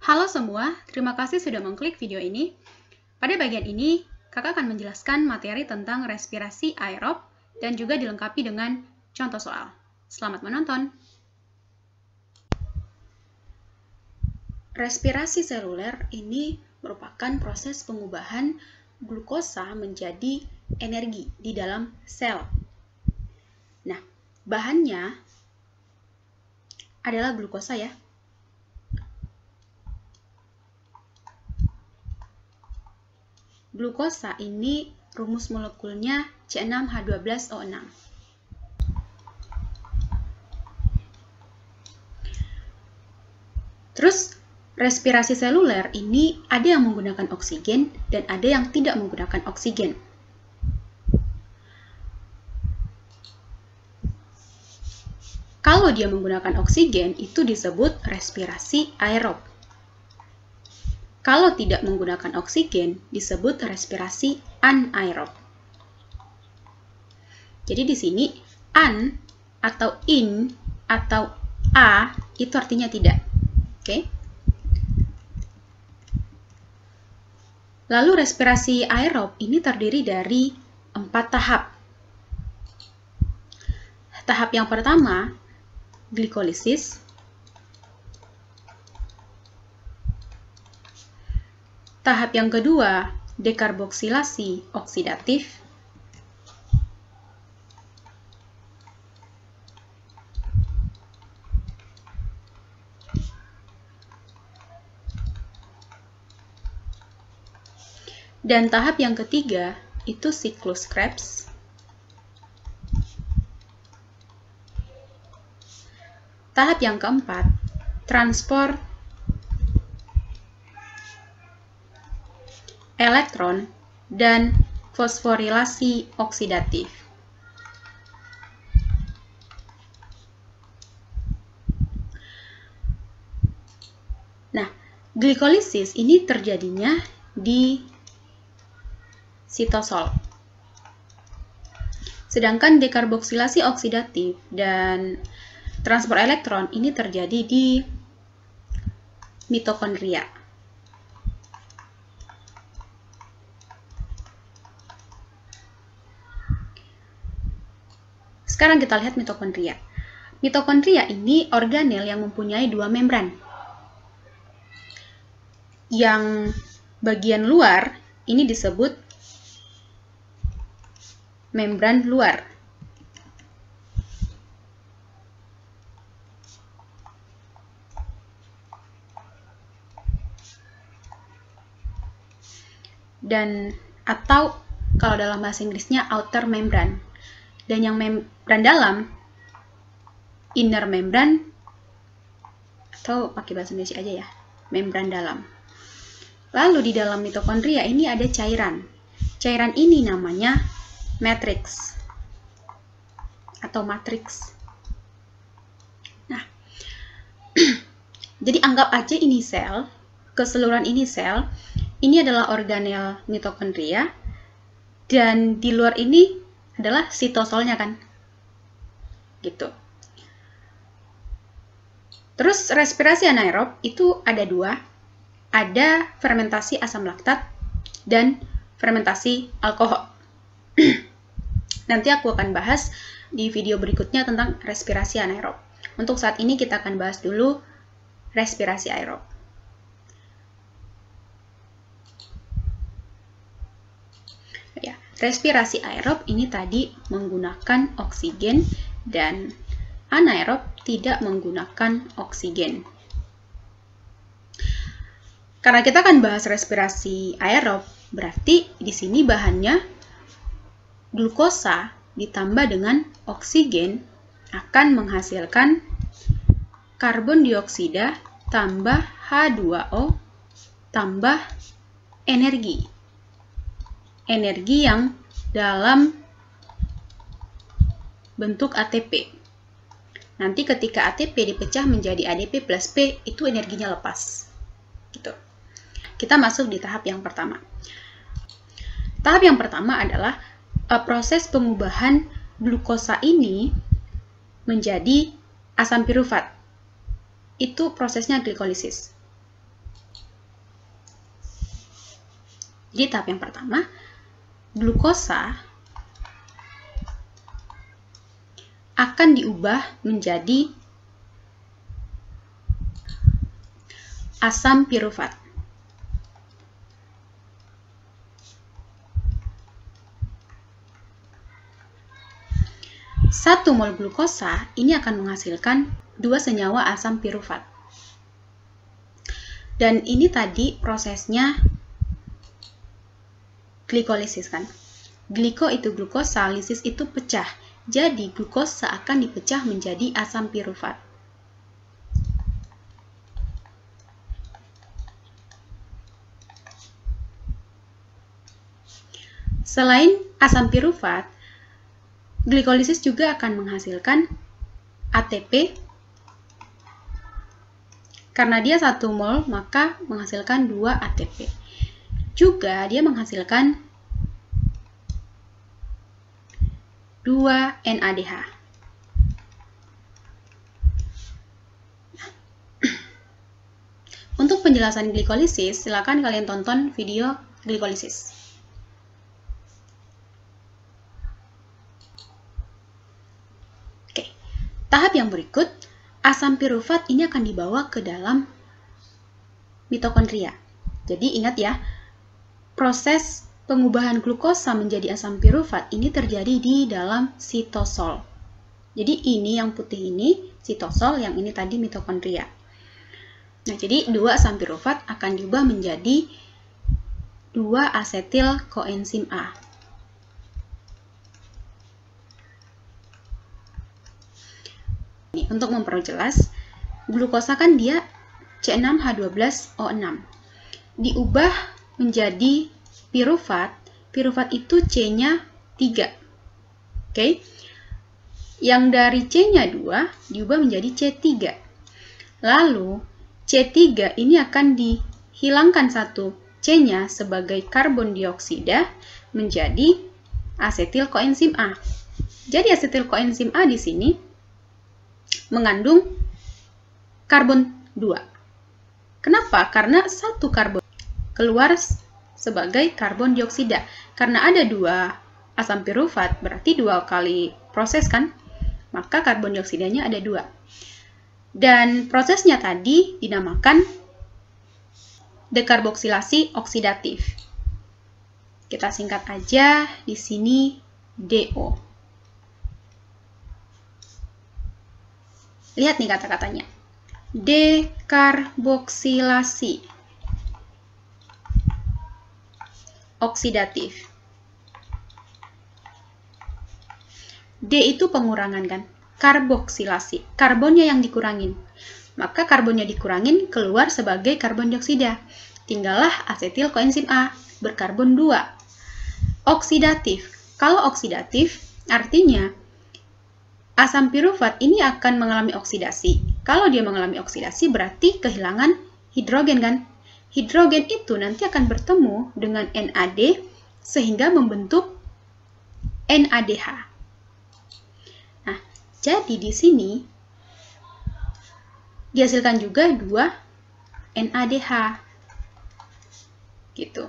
Halo semua, terima kasih sudah mengklik video ini. Pada bagian ini, kakak akan menjelaskan materi tentang respirasi aerob dan juga dilengkapi dengan contoh soal. Selamat menonton! Respirasi seluler ini merupakan proses pengubahan glukosa menjadi energi di dalam sel. Nah, bahannya adalah glukosa ya. Glukosa ini rumus molekulnya C6H12O6. Terus, respirasi seluler ini ada yang menggunakan oksigen dan ada yang tidak menggunakan oksigen. Kalau dia menggunakan oksigen, itu disebut respirasi aerob. Kalau tidak menggunakan oksigen, disebut respirasi anaerob. Jadi di sini an atau in atau a itu artinya tidak. Oke. Lalu respirasi aerob ini terdiri dari 4 tahap. Tahap yang pertama, glikolisis. Tahap yang kedua, dekarboksilasi oksidatif. Dan tahap yang ketiga, itu siklus Krebs. Tahap yang keempat, transport elektron dan fosforilasi oksidatif. Nah, glikolisis ini terjadinya di sitosol. Sedangkan dekarboksilasi oksidatif dan transport elektron ini terjadi di mitokondria. Sekarang kita lihat mitokondria. Mitokondria ini organel yang mempunyai 2 membran. Yang bagian luar ini disebut membran luar. Dan atau kalau dalam bahasa Inggrisnya outer membrane. Dan yang membran dalam, inner membrane, atau pakai bahasa Indonesia aja ya, membran dalam. Lalu di dalam mitokondria ini ada cairan. Cairan ini namanya matriks atau matriks. Nah, jadi anggap aja ini sel, keseluruhan ini sel, ini adalah organel mitokondria, dan di luar ini adalah sitosolnya kan, gitu. Terus respirasi anaerob itu ada 2, ada fermentasi asam laktat dan fermentasi alkohol. Nanti aku akan bahas di video berikutnya tentang respirasi anaerob. Untuk saat ini kita akan bahas dulu respirasi aerob. Ya, respirasi aerob ini tadi menggunakan oksigen dan anaerob tidak menggunakan oksigen. Karena kita akan bahas respirasi aerob, berarti di sini bahannya glukosa ditambah dengan oksigen akan menghasilkan karbon dioksida tambah H2O tambah energi. Energi yang dalam bentuk ATP. Nanti ketika ATP dipecah menjadi ADP plus P, itu energinya lepas. Gitu. Kita masuk di tahap yang pertama. Tahap yang pertama adalah proses pengubahan glukosa ini menjadi asam pirufat. Itu prosesnya glikolisis. Jadi tahap yang pertama, glukosa akan diubah menjadi asam pirufat. Satu mol glukosa ini akan menghasilkan 2 senyawa asam pirufat. Dan ini tadi prosesnya glikolisis kan. Gliko itu glukosa, lisis itu pecah. Jadi glukosa akan dipecah menjadi asam pirufat. Selain asam pirufat, glikolisis juga akan menghasilkan ATP. Karena dia 1 mol, maka menghasilkan 2 ATP. Juga dia menghasilkan 2 NADH. Untuk penjelasan glikolisis, silakan kalian tonton video glikolisis. Oke, tahap yang berikut, asam pirufat ini akan dibawa ke dalam mitokondria. Jadi ingat ya, proses pengubahan glukosa menjadi asam pirufat ini terjadi di dalam sitosol. Jadi ini yang putih ini sitosol, yang ini tadi mitokondria. Nah, jadi 2 asam pirufat akan diubah menjadi 2 asetil koenzim A. Ini, untuk memperjelas, glukosa kan dia C6H12O6. Diubah menjadi pirufat, pirufat itu C-nya 3. Oke. Yang dari C-nya 2 diubah menjadi C3. Lalu C3 ini akan dihilangkan satu C-nya sebagai karbon dioksida menjadi asetil koenzim A. Jadi asetil koenzim A di sini mengandung karbon 2. Kenapa? Karena satu karbon keluar sebagai karbon dioksida. Karena ada 2 asam pirufat, berarti 2 kali proses kan? Maka karbon dioksidanya ada 2. Dan prosesnya tadi dinamakan dekarboksilasi oksidatif. Kita singkat aja di sini DO. Lihat nih kata-katanya. Dekarboksilasi oksidatif. D itu pengurangan kan? Karboksilasi. Karbonnya yang dikurangin. Maka karbonnya dikurangin keluar sebagai karbon dioksida. Tinggallah asetil koenzim A berkarbon 2. Oksidatif. Kalau oksidatif artinya asam pirufat ini akan mengalami oksidasi. Kalau dia mengalami oksidasi berarti kehilangan hidrogen kan? Hidrogen itu nanti akan bertemu dengan NAD sehingga membentuk NADH. Nah, jadi di sini dihasilkan juga 2 NADH. Gitu.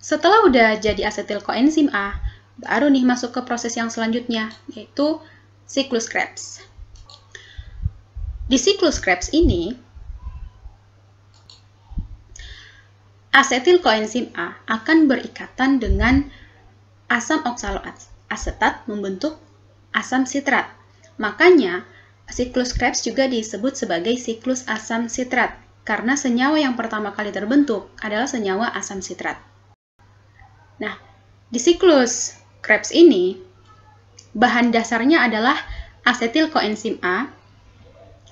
Setelah udah jadi asetil koenzim A, baru nih masuk ke proses yang selanjutnya, yaitu siklus Krebs. Di siklus Krebs ini, asetil koenzim A akan berikatan dengan asam oksaloasetat membentuk asam sitrat. Makanya, siklus Krebs juga disebut sebagai siklus asam sitrat, karena senyawa yang pertama kali terbentuk adalah senyawa asam sitrat. Nah, di siklus Krebs ini, bahan dasarnya adalah asetil koenzim A,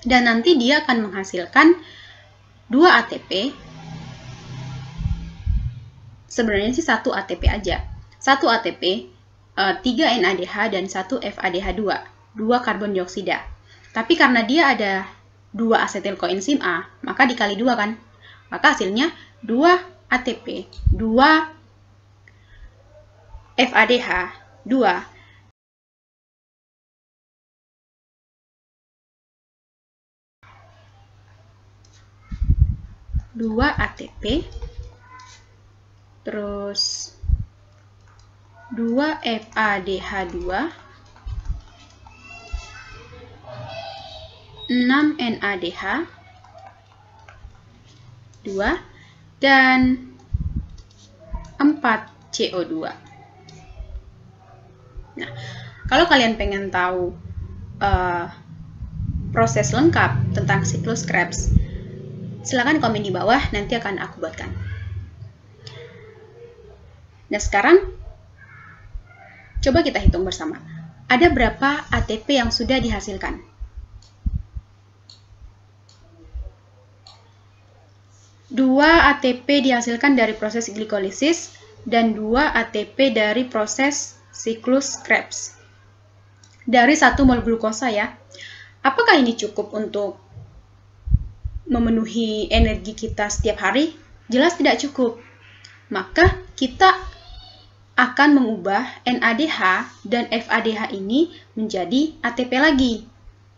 dan nanti dia akan menghasilkan 2 ATP, sebenarnya sih 1 ATP aja. 1 ATP, 3 NADH, dan 1 FADH2, 2 karbon dioksida. Tapi karena dia ada 2 asetil koenzim A, maka dikali 2 kan? Maka hasilnya 2 ATP, 2 FADH, 2 2 ATP, terus 2 FADH2, 6 NADH, 2, dan 4 CO2. Nah, kalau kalian pengen tahu proses lengkap tentang siklus Krebs, silakan komen di bawah, nanti akan aku buatkan. Nah, sekarang coba kita hitung bersama. Ada berapa ATP yang sudah dihasilkan? Dua ATP dihasilkan dari proses glikolisis dan 2 ATP dari proses siklus Krebs. Dari 1 mol glukosa ya. Apakah ini cukup untuk memenuhi energi kita setiap hari? Jelas tidak cukup. Maka kita akan mengubah NADH dan FADH ini menjadi ATP lagi.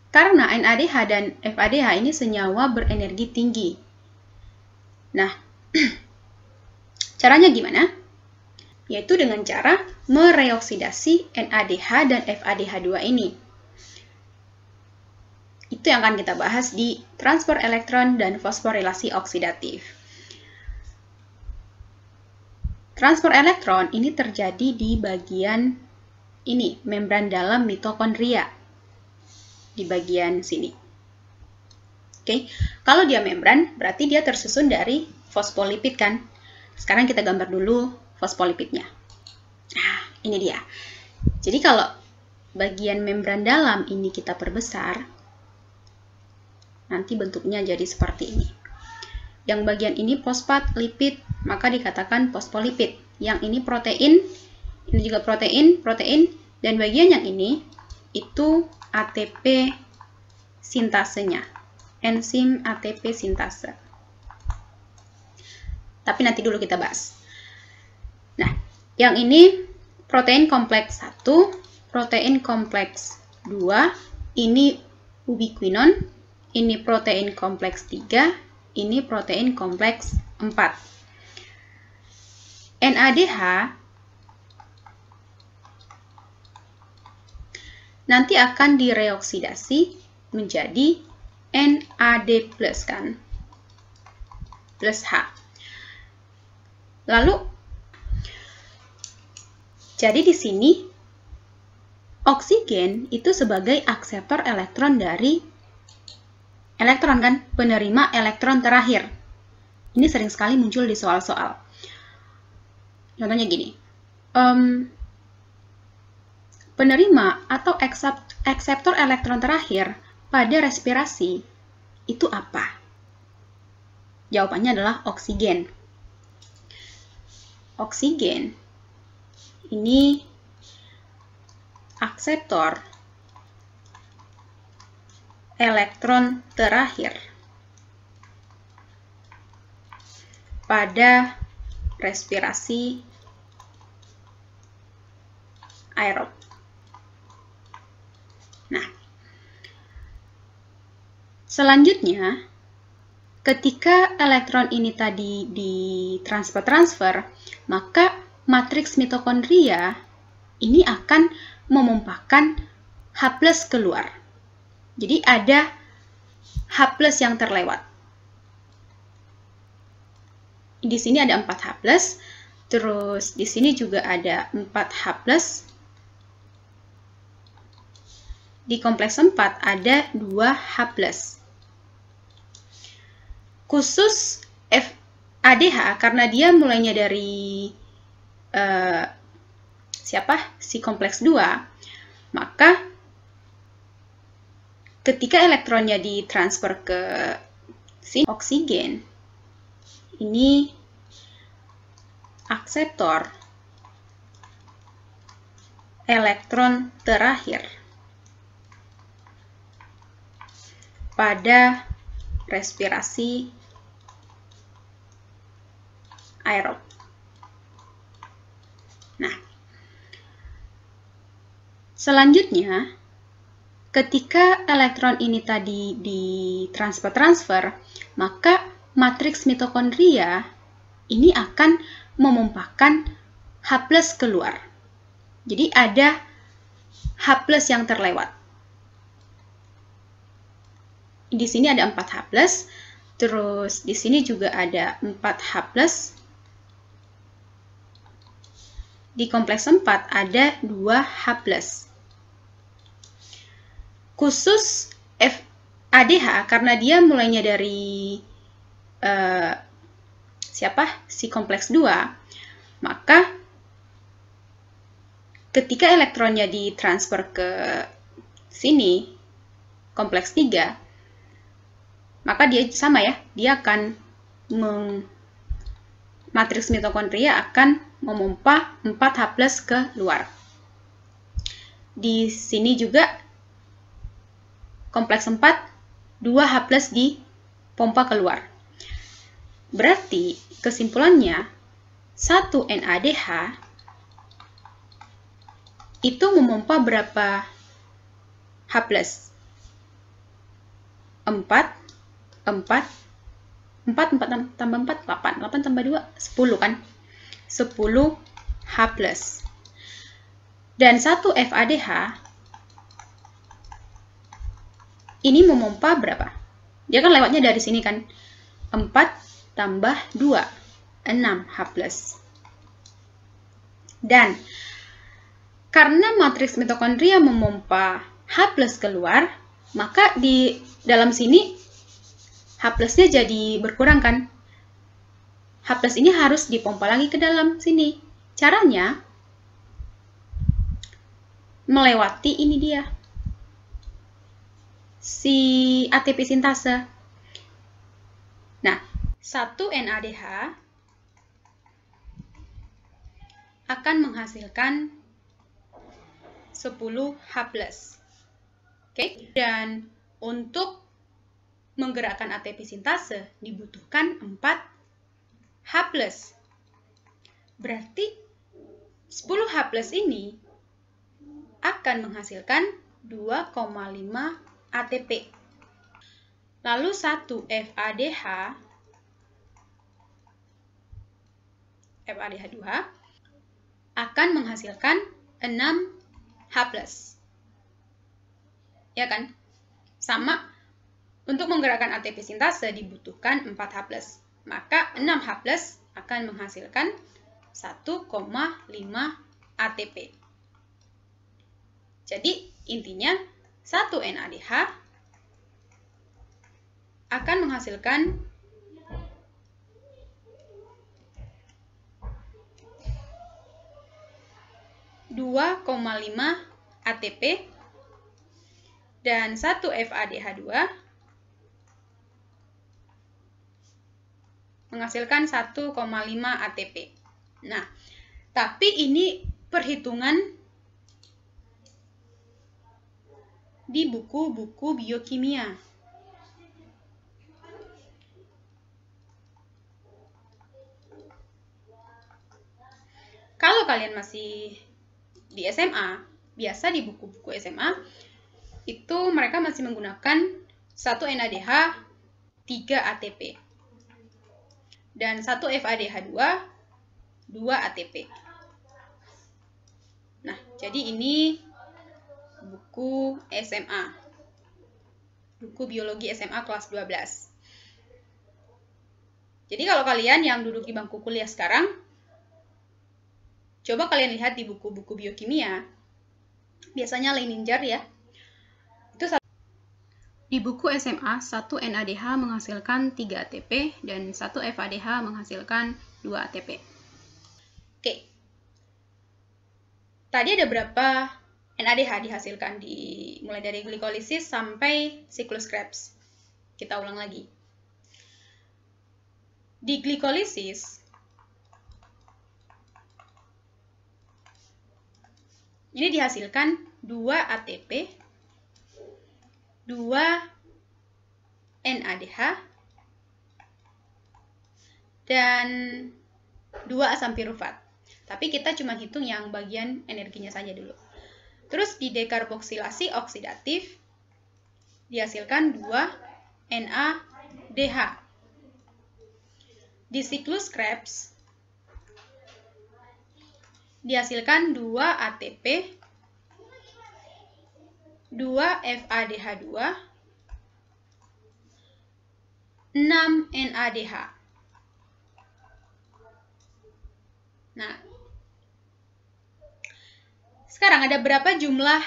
Karena NADH dan FADH ini senyawa berenergi tinggi. Nah, caranya gimana? Yaitu dengan cara mereoksidasi NADH dan FADH2 ini. Itu yang akan kita bahas di transfer elektron dan fosforilasi oksidatif. Transfer elektron ini terjadi di bagian ini, membran dalam mitokondria. Di bagian sini. Oke, kalau dia membran, berarti dia tersusun dari fosfolipid kan? Sekarang kita gambar dulu fosfolipidnya. Nah, ini dia. Jadi kalau bagian membran dalam ini kita perbesar, nanti bentuknya jadi seperti ini. Yang bagian ini fosfat, lipid, maka dikatakan fosfolipid. Yang ini protein, ini juga protein, dan bagian yang ini itu ATP sintasenya. Enzim ATP sintase. Tapi nanti dulu kita bahas. Nah, yang ini protein kompleks 1, protein kompleks 2, ini ubiquinon, ini protein kompleks 3, ini protein kompleks 4. NADH nanti akan direoksidasi menjadi NAD+ kan? Plus H. Lalu, jadi di sini oksigen itu sebagai akseptor elektron dari elektron kan, penerima elektron terakhir. Ini sering sekali muncul di soal-soal. Contohnya gini, penerima atau akseptor elektron terakhir pada respirasi itu apa? Jawabannya adalah oksigen. Oksigen ini akseptor elektron terakhir pada respirasi aerob. Nah, selanjutnya, ketika elektron ini tadi ditransfer, maka matriks mitokondria ini akan memumpahkan H+ keluar. Jadi ada H+ yang terlewat. Di sini ada 4 H+, terus di sini juga ada 4 H+. Di kompleks 4 ada 2 H+. Khusus FADH, karena dia mulainya dari si kompleks 2, maka ketika elektronnya ditransfer ke sini, oksigen, ini akseptor elektron terakhir pada respirasi aerob. Nah, selanjutnya, ketika elektron ini tadi ditransfer, maka matriks mitokondria ini akan memompakan H+ keluar. Jadi ada H+ yang terlewat. Di sini ada 4 H+, terus di sini juga ada 4 H+. Di kompleks 4 ada 2 H+. Khusus FADH, karena dia mulainya dari si kompleks 2, maka ketika elektronnya ditransfer ke sini, kompleks 3, maka dia sama ya, dia akan matriks mitokondria akan memompa 4 H+ ke luar. Di sini juga kompleks 4, 2 H+ dipompa keluar. Berarti kesimpulannya 1 NADH itu memompa berapa H+? 4 tambah 4, 8. 8 tambah 2, 10 kan? 10 H+. Dan 1 FADH ini memompa berapa? Dia kan lewatnya dari sini kan? 4 tambah 2, 6 H+. Dan karena matriks mitokondria memompa H+ keluar, maka di dalam sini H+-nya jadi berkurang kan? H+ ini harus dipompa lagi ke dalam sini. Caranya melewati ini dia, si ATP sintase. Nah, 1 NADH akan menghasilkan 10 H+. Oke, dan untuk menggerakkan ATP sintase dibutuhkan 4 H+. Berarti 10 H+ ini akan menghasilkan 2,5 ATP. Lalu 1 FADH 2 akan menghasilkan 6 H+. Ya kan? Sama, untuk menggerakkan ATP sintase dibutuhkan 4 H+. Maka 6 H+ akan menghasilkan 1,5 ATP. Jadi, intinya 1 NADH akan menghasilkan 2,5 ATP dan 1 FADH2 menghasilkan 1,5 ATP. Nah, tapi ini perhitungan di buku-buku biokimia. Kalau kalian masih di SMA, biasa di buku-buku SMA, itu mereka masih menggunakan 1 NADH 3 ATP. Dan 1 FADH2 2 ATP. Nah, jadi ini buku SMA. Buku biologi SMA kelas 12. Jadi kalau kalian yang duduk di bangku kuliah sekarang, coba kalian lihat di buku-buku biokimia. Biasanya linear ya. Di buku SMA, 1 NADH menghasilkan 3 ATP dan 1 FADH menghasilkan 2 ATP. Oke. Tadi ada berapa NADH dihasilkan mulai dari glikolisis sampai siklus Krebs? Kita ulang lagi. Di glikolisis, ini dihasilkan 2 ATP, 2 NADH, dan 2 asam pirufat. Tapi kita cuma hitung yang bagian energinya saja dulu. Terus di dekarboksilasi oksidatif, dihasilkan 2 NADH. di siklus Krebs dihasilkan 2 ATP, 2 FADH2, 6 NADH. Nah, sekarang ada berapa jumlah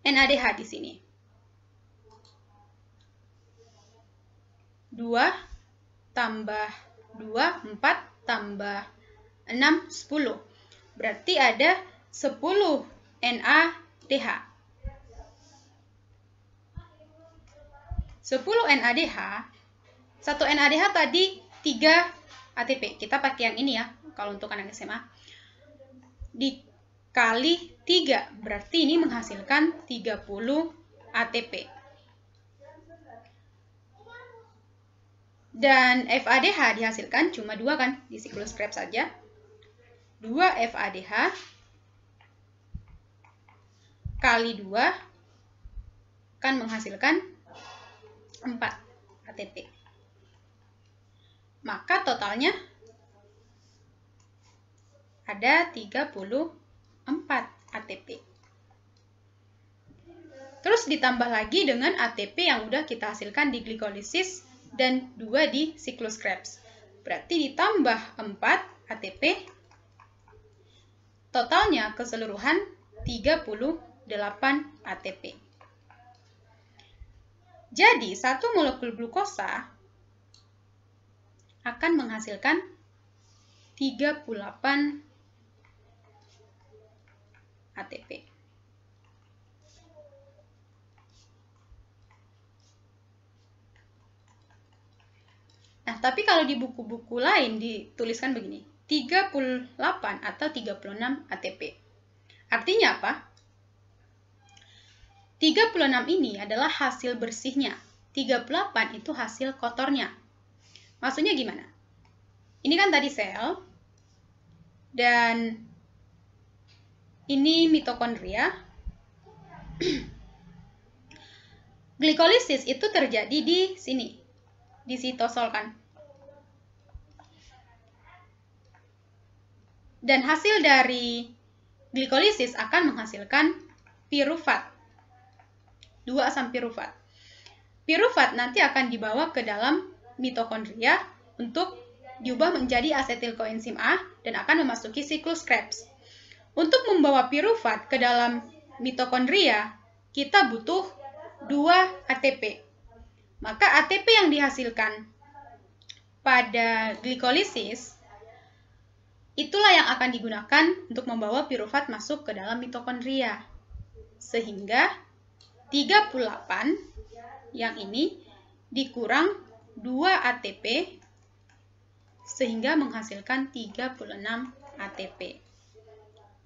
NADH di sini? 2 tambah 2, 4 tambah 6, 10. Berarti ada 10 NADH. 10 NADH, 1 NADH tadi 3 ATP. Kita pakai yang ini ya, kalau untuk anak SMA. Dikali 3, berarti ini menghasilkan 30 ATP. Dan FADH dihasilkan cuma 2 kan, di siklus Krebs saja. 2 FADH kali 2 kan menghasilkan 4 ATP. Maka totalnya ada 34 ATP. Terus ditambah lagi dengan ATP yang udah kita hasilkan di glikolisis dan 2 di siklus Krebs. Berarti ditambah 4 ATP, totalnya keseluruhan 38 ATP. Jadi, 1 molekul glukosa akan menghasilkan 38 ATP. Nah, tapi kalau di buku-buku lain dituliskan begini, 38 atau 36 ATP. Artinya apa? 36 ini adalah hasil bersihnya, 38 itu hasil kotornya. Maksudnya gimana? Ini kan tadi sel, dan ini mitokondria. Glikolisis itu terjadi di sini, di sitosol kan. Dan hasil dari glikolisis akan menghasilkan pirufat, 2 asam pirufat. Pirufat nanti akan dibawa ke dalam mitokondria untuk diubah menjadi asetil koenzim A dan akan memasuki siklus Krebs. Untuk membawa pirufat ke dalam mitokondria, kita butuh 2 ATP. Maka ATP yang dihasilkan pada glikolisis itulah yang akan digunakan untuk membawa pirufat masuk ke dalam mitokondria. Sehingga 38 yang ini dikurang 2 ATP sehingga menghasilkan 36 ATP.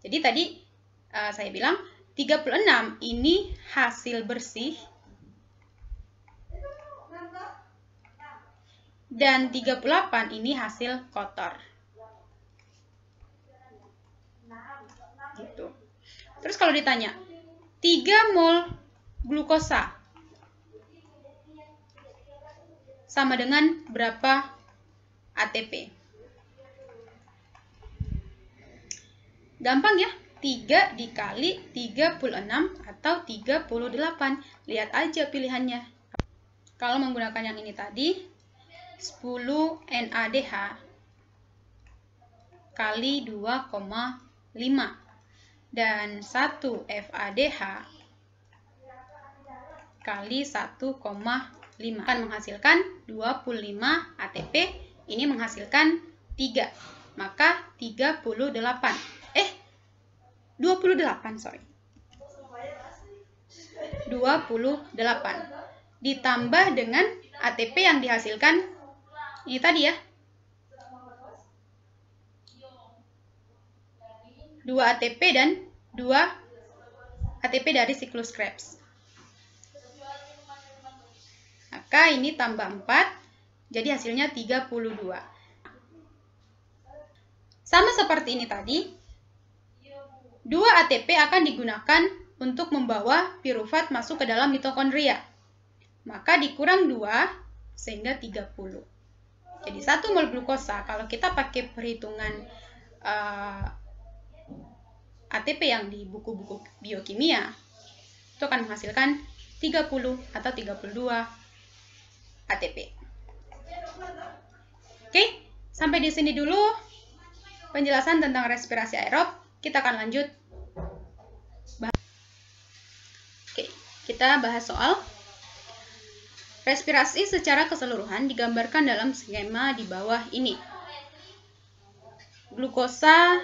Jadi tadi saya bilang 36 ini hasil bersih dan 38 ini hasil kotor. Gitu. Terus kalau ditanya 3 mol glukosa sama dengan berapa ATP? Gampang ya, 3 dikali 36 atau 38. Lihat aja pilihannya. Kalau menggunakan yang ini tadi, 10 NADH kali 2,5 dan 1 FADH kali 1,5 akan menghasilkan 25 ATP. Ini menghasilkan 3, maka 38. 28, sorry. 28 ditambah dengan ATP yang dihasilkan ini tadi ya, 2 ATP dan 2 ATP dari siklus Krebs. Maka ini tambah 4, jadi hasilnya 32. Sama seperti ini tadi, 2 ATP akan digunakan untuk membawa pirufat masuk ke dalam mitokondria. Maka dikurang 2 sehingga 30. Jadi 1 mol glukosa, kalau kita pakai perhitungan ATP yang di buku-buku biokimia, itu akan menghasilkan 30 atau 32 ATP. Oke, sampai di sini dulu penjelasan tentang respirasi aerob. Kita akan lanjut. Oke, kita bahas soal respirasi secara keseluruhan digambarkan dalam skema di bawah ini. Glukosa,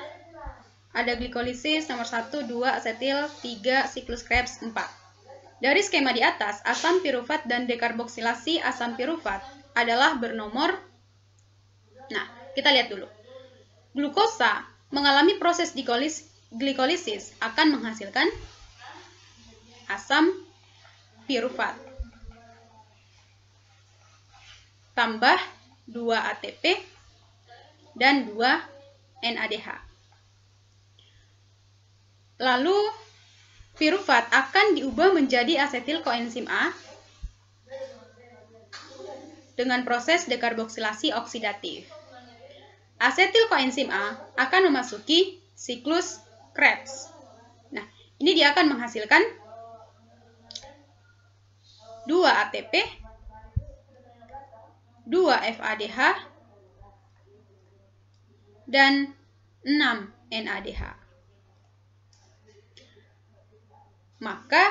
ada glikolisis nomor 1, 2, asetil, 3, siklus Krebs, 4. Dari skema di atas, asam pirufat dan dekarboksilasi asam pirufat adalah bernomor. Nah, kita lihat dulu. Glukosa mengalami proses glikolisis akan menghasilkan asam pirufat tambah 2 ATP dan 2 NADH. Lalu pirufat akan diubah menjadi asetil koenzim A dengan proses dekarboksilasi oksidatif. Asetil koenzim A akan memasuki siklus Krebs. Nah, ini dia akan menghasilkan 2 ATP, 2 FADH, dan 6 NADH. Maka,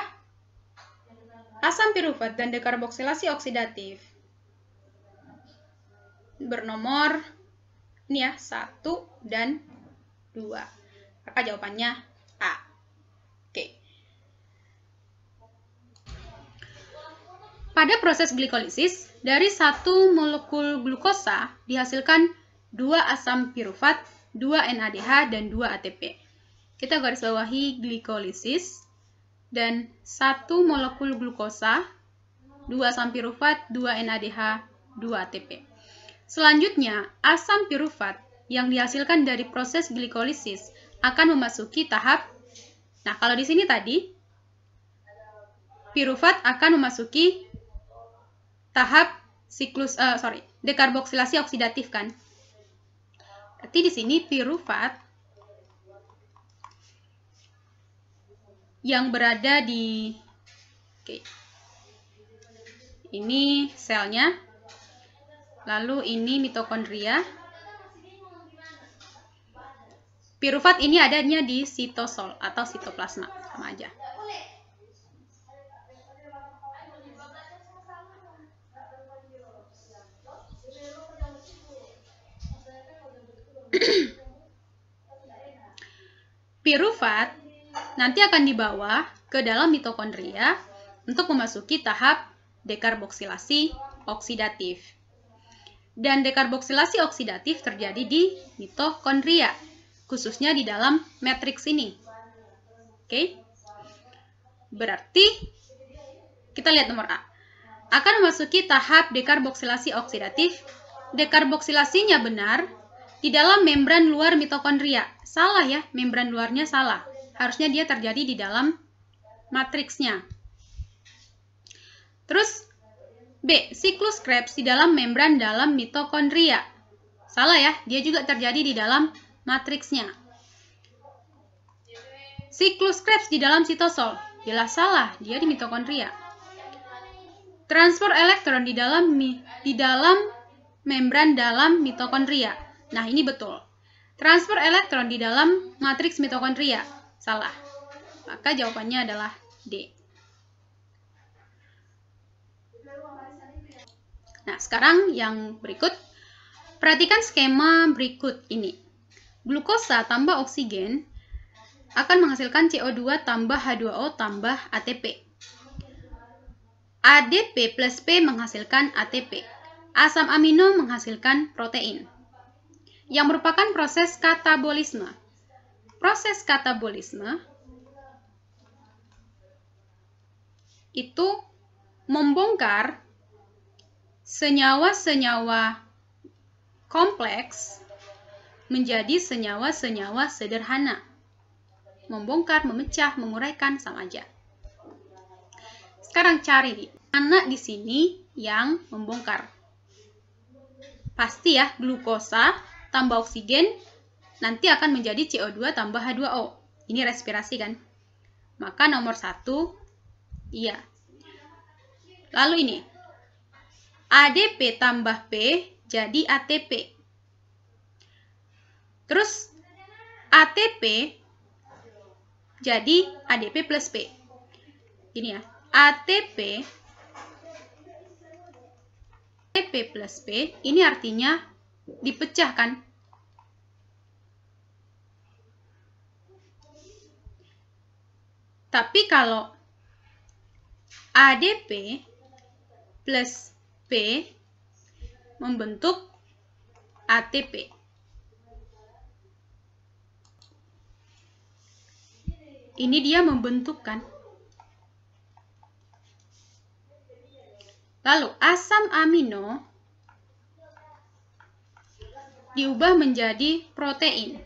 asam pirufat dan dekarboksilasi oksidatif bernomor ini ya, 1 dan 2. Maka jawabannya A. Oke. Pada proses glikolisis, dari 1 molekul glukosa dihasilkan 2 asam pirufat, 2 NADH, dan 2 ATP. Kita garis bawahi glikolisis, dan 1 molekul glukosa, 2 asam pirufat, 2 NADH, 2 ATP. Selanjutnya, asam pirufat yang dihasilkan dari proses glikolisis akan memasuki tahap. Nah, kalau di sini tadi pirufat akan memasuki tahap dekarboksilasi oksidatif kan. Berarti di sini pirufat yang berada di ini selnya, lalu ini mitokondria. Pirufat ini adanya di sitosol atau sitoplasma, sama aja. Pirufat nanti akan dibawa ke dalam mitokondria untuk memasuki tahap dekarboksilasi oksidatif. Dan dekarboksilasi oksidatif terjadi di mitokondria, khususnya di dalam matriks ini. Oke. Berarti kita lihat nomor A. Akan memasuki tahap dekarboksilasi oksidatif. Dekarboksilasinya benar di dalam membran luar mitokondria. Salah ya, membran luarnya salah. Harusnya dia terjadi di dalam matriksnya. Terus B. Siklus Krebs di dalam membran dalam mitokondria. Salah ya, dia juga terjadi di dalam matriksnya. Siklus Krebs di dalam sitosol. Jelas salah, dia di mitokondria. Transfer elektron di dalam membran dalam mitokondria. Nah, ini betul. Transfer elektron di dalam matriks mitokondria. Salah. Maka jawabannya adalah D. Nah, sekarang yang berikut. Perhatikan skema berikut ini. Glukosa tambah oksigen akan menghasilkan CO2 tambah H2O tambah ATP. ADP plus P menghasilkan ATP. Asam amino menghasilkan protein, yang merupakan proses katabolisme. Proses katabolisme itu membongkar senyawa-senyawa kompleks menjadi senyawa-senyawa sederhana. Membongkar, memecah, menguraikan, sama aja. Sekarang cari nih, mana di sini yang membongkar. pasti ya, glukosa tambah oksigen nanti akan menjadi CO2 tambah H2O. Ini respirasi kan? Maka nomor 1, iya. Lalu ini, ADP tambah P jadi ATP. Terus ATP jadi ADP plus P. Ini ya, ATP plus P, ini artinya dipecahkan. Tapi kalau ADP plus P membentuk ATP. Ini dia membentukkan. Lalu asam amino diubah menjadi protein.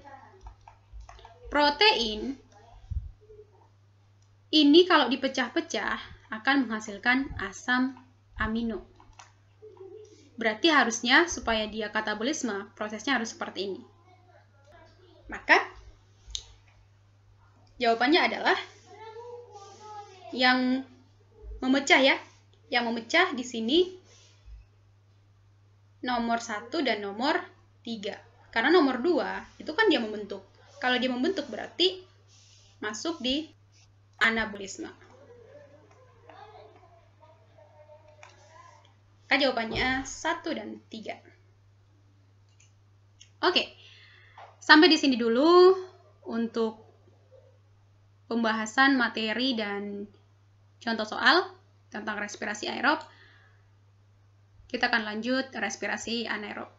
Protein ini kalau dipecah-pecah akan menghasilkan asam amino. Berarti harusnya supaya dia katabolisme, prosesnya harus seperti ini. Maka jawabannya adalah yang memecah ya. Yang memecah di sini nomor 1 dan nomor 3. Karena nomor 2 itu kan dia membentuk. Kalau dia membentuk berarti masuk di anabolisme. Maka jawabannya 1 dan 3. Oke. Sampai di sini dulu untuk pembahasan materi dan contoh soal tentang respirasi aerob. Kita akan lanjut respirasi anaerob.